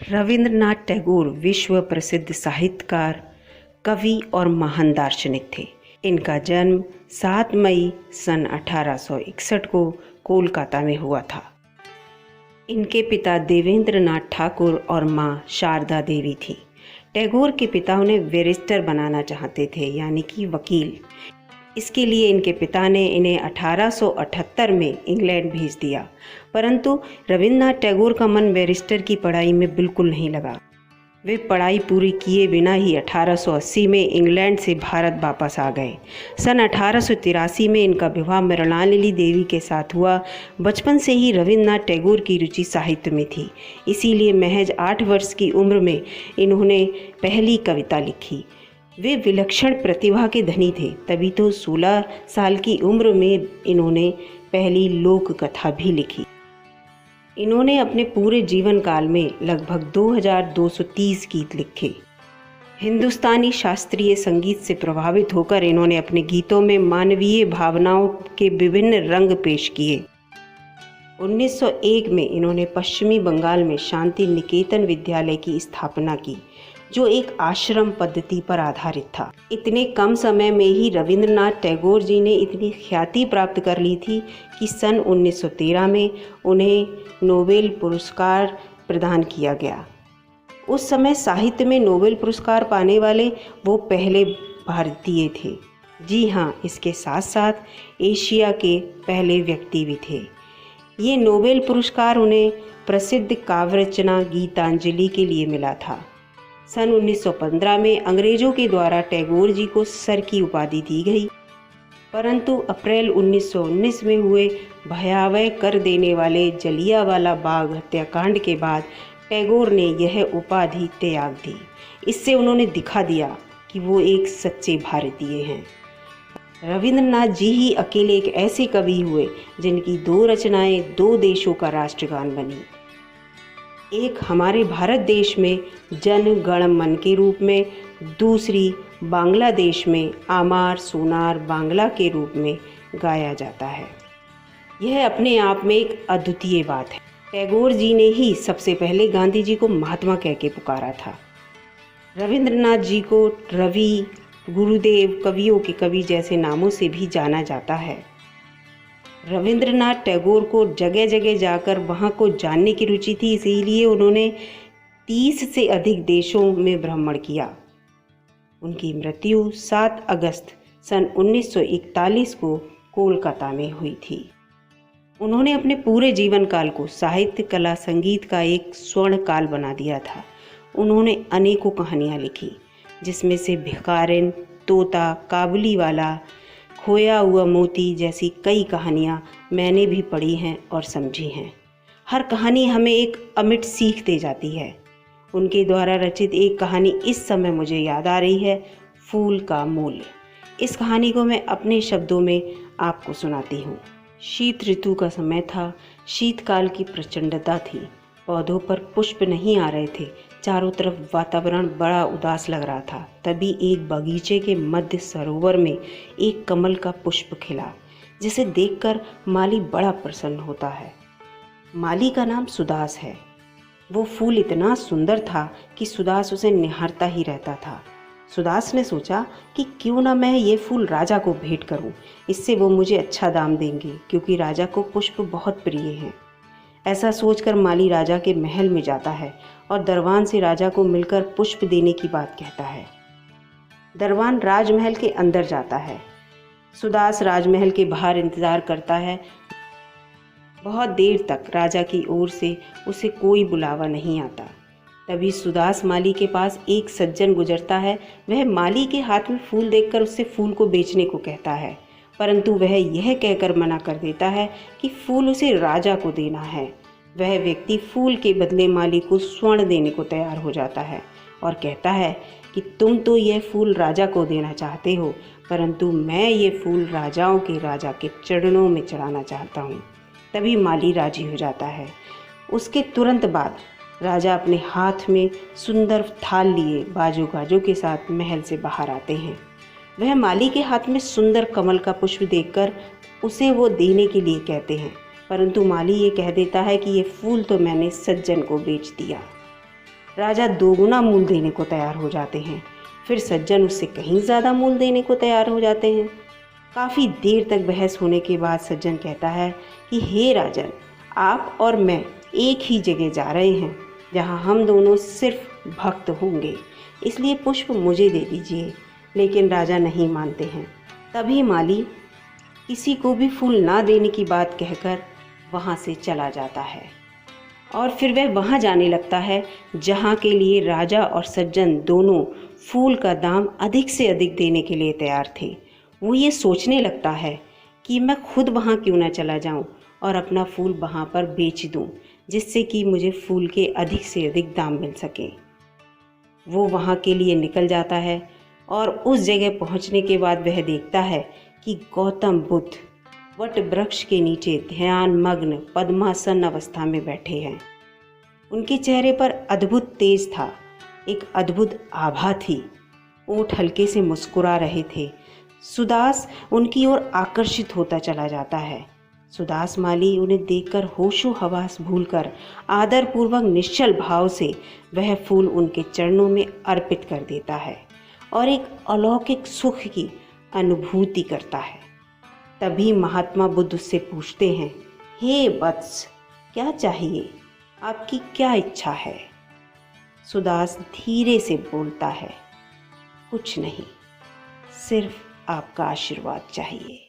रविंद्रनाथ टैगोर विश्व प्रसिद्ध साहित्यकार, कवि और महान दार्शनिक थे। इनका जन्म 7 मई सन 1861 को कोलकाता में हुआ था। इनके पिता देवेंद्रनाथ ठाकुर और माँ शारदा देवी थी। टैगोर के पिता उन्हें बैरिस्टर बनाना चाहते थे, यानी कि वकील। इसके लिए इनके पिता ने इन्हें 1878 में इंग्लैंड भेज दिया, परंतु रविंद्रनाथ टैगोर का मन बैरिस्टर की पढ़ाई में बिल्कुल नहीं लगा। वे पढ़ाई पूरी किए बिना ही 1880 में इंग्लैंड से भारत वापस आ गए। सन 1883 में इनका विवाह मृणालिनी देवी के साथ हुआ। बचपन से ही रविंद्रनाथ टैगोर की रुचि साहित्य में थी, इसीलिए महज 8 वर्ष की उम्र में इन्होंने पहली कविता लिखी। वे विलक्षण प्रतिभा के धनी थे, तभी तो 16 साल की उम्र में इन्होंने पहली लोक कथा भी लिखी। इन्होंने अपने पूरे जीवन काल में लगभग 2230 गीत लिखे। हिंदुस्तानी शास्त्रीय संगीत से प्रभावित होकर इन्होंने अपने गीतों में मानवीय भावनाओं के विभिन्न रंग पेश किए। 1901 में इन्होंने पश्चिमी बंगाल में शांति निकेतन विद्यालय की स्थापना की, जो एक आश्रम पद्धति पर आधारित था। इतने कम समय में ही रविंद्रनाथ टैगोर जी ने इतनी ख्याति प्राप्त कर ली थी कि सन 1913 में उन्हें नोबेल पुरस्कार प्रदान किया गया। उस समय साहित्य में नोबेल पुरस्कार पाने वाले वो पहले भारतीय थे। जी हाँ, इसके साथ साथ एशिया के पहले व्यक्ति भी थे। ये नोबेल पुरस्कार उन्हें प्रसिद्ध काव्य रचना गीतांजलि के लिए मिला था। सन 1915 में अंग्रेजों के द्वारा टैगोर जी को सर की उपाधि दी गई, परंतु अप्रैल 1919 में हुए भयावह कर देने वाले जलियांवाला बाग हत्याकांड के बाद टैगोर ने यह उपाधि त्याग दी। इससे उन्होंने दिखा दिया कि वो एक सच्चे भारतीय हैं। रविंद्रनाथ जी ही अकेले एक ऐसे कवि हुए जिनकी 2 रचनाएं 2 देशों का राष्ट्रगान बनी। एक हमारे भारत देश में जन गण मन के रूप में, दूसरी बांग्लादेश में आमार सोनार बांग्ला के रूप में गाया जाता है। यह अपने आप में एक अद्वितीय बात है। टैगोर जी ने ही सबसे पहले गांधी जी को महात्मा कह के पुकारा था। रविंद्रनाथ जी को रवि, गुरुदेव, कवियों के कवि जैसे नामों से भी जाना जाता है। रविंद्रनाथ टैगोर को जगह जगह जाकर वहाँ को जानने की रुचि थी, इसीलिए उन्होंने 30 से अधिक देशों में भ्रमण किया। उनकी मृत्यु 7 अगस्त सन 1941 को कोलकाता में हुई थी। उन्होंने अपने पूरे जीवन काल को साहित्य, कला, संगीत का एक स्वर्ण काल बना दिया था। उन्होंने अनेकों कहानियाँ लिखी, जिसमें से भिखारिन, तोता, काबुलीवाला, खोया हुआ मोती जैसी कई कहानियाँ मैंने भी पढ़ी हैं और समझी हैं। हर कहानी हमें एक अमिट सीख दे जाती है। उनके द्वारा रचित एक कहानी इस समय मुझे याद आ रही है, फूल का मूल्य। इस कहानी को मैं अपने शब्दों में आपको सुनाती हूँ। शीत ऋतु का समय था। शीतकाल की प्रचंडता थी। पौधों पर पुष्प नहीं आ रहे थे। चारों तरफ वातावरण बड़ा उदास लग रहा था। तभी एक बगीचे के मध्य सरोवर में एक कमल का पुष्प खिला, जिसे देखकर माली बड़ा प्रसन्न होता है। माली का नाम सुदास है। वो फूल इतना सुंदर था कि सुदास उसे निहारता ही रहता था। सुदास ने सोचा कि क्यों ना मैं ये फूल राजा को भेंट करूं, इससे वो मुझे अच्छा दाम देंगे, क्योंकि राजा को पुष्प बहुत प्रिय हैं। ऐसा सोचकर माली राजा के महल में जाता है और दरबान से राजा को मिलकर पुष्प देने की बात कहता है। दरबान राजमहल के अंदर जाता है। सुदास राजमहल के बाहर इंतजार करता है। बहुत देर तक राजा की ओर से उसे कोई बुलावा नहीं आता। तभी सुदास माली के पास एक सज्जन गुजरता है। वह माली के हाथ में फूल देखकर उससे फूल को बेचने को कहता है, परंतु वह यह कहकर मना कर देता है कि फूल उसे राजा को देना है। वह व्यक्ति फूल के बदले माली को स्वर्ण देने को तैयार हो जाता है और कहता है कि तुम तो यह फूल राजा को देना चाहते हो, परंतु मैं ये फूल राजाओं के राजा के चरणों में चढ़ाना चाहता हूँ। तभी माली राजी हो जाता है। उसके तुरंत बाद राजा अपने हाथ में सुंदर थाल लिए बाजू गाजों के साथ महल से बाहर आते हैं। वह माली के हाथ में सुंदर कमल का पुष्प देखकर उसे वो देने के लिए कहते हैं, परंतु माली ये कह देता है कि ये फूल तो मैंने सज्जन को बेच दिया। राजा दोगुना मूल देने को तैयार हो जाते हैं। फिर सज्जन उससे कहीं ज़्यादा मूल देने को तैयार हो जाते हैं। काफ़ी देर तक बहस होने के बाद सज्जन कहता है कि हे राजन, आप और मैं एक ही जगह जा रहे हैं जहाँ हम दोनों सिर्फ भक्त होंगे, इसलिए पुष्प मुझे दे दीजिए। लेकिन राजा नहीं मानते हैं। तभी माली किसी को भी फूल ना देने की बात कहकर वहाँ से चला जाता है और फिर वह वहाँ जाने लगता है जहाँ के लिए राजा और सज्जन दोनों फूल का दाम अधिक से अधिक देने के लिए तैयार थे। वो ये सोचने लगता है कि मैं खुद वहाँ क्यों ना चला जाऊँ और अपना फूल वहाँ पर बेच दूँ, जिससे कि मुझे फूल के अधिक से अधिक दाम मिल सके। वो वहाँ के लिए निकल जाता है और उस जगह पहुँचने के बाद वह देखता है कि गौतम बुद्ध वट वृक्ष के नीचे ध्यान मग्न पद्मासन अवस्था में बैठे हैं। उनके चेहरे पर अद्भुत तेज था, एक अद्भुत आभा थी। ओठ हल्के से मुस्कुरा रहे थे। सुदास उनकी ओर आकर्षित होता चला जाता है। सुदास माली उन्हें देखकर होशो हवास भूलकर आदरपूर्वक निश्चल भाव से वह फूल उनके चरणों में अर्पित कर देता है और एक अलौकिक सुख की अनुभूति करता है। तभी महात्मा बुद्ध उससे पूछते हैं, हे वत्स, क्या चाहिए? आपकी क्या इच्छा है? सुदास धीरे से बोलता है, कुछ नहीं, सिर्फ आपका आशीर्वाद चाहिए।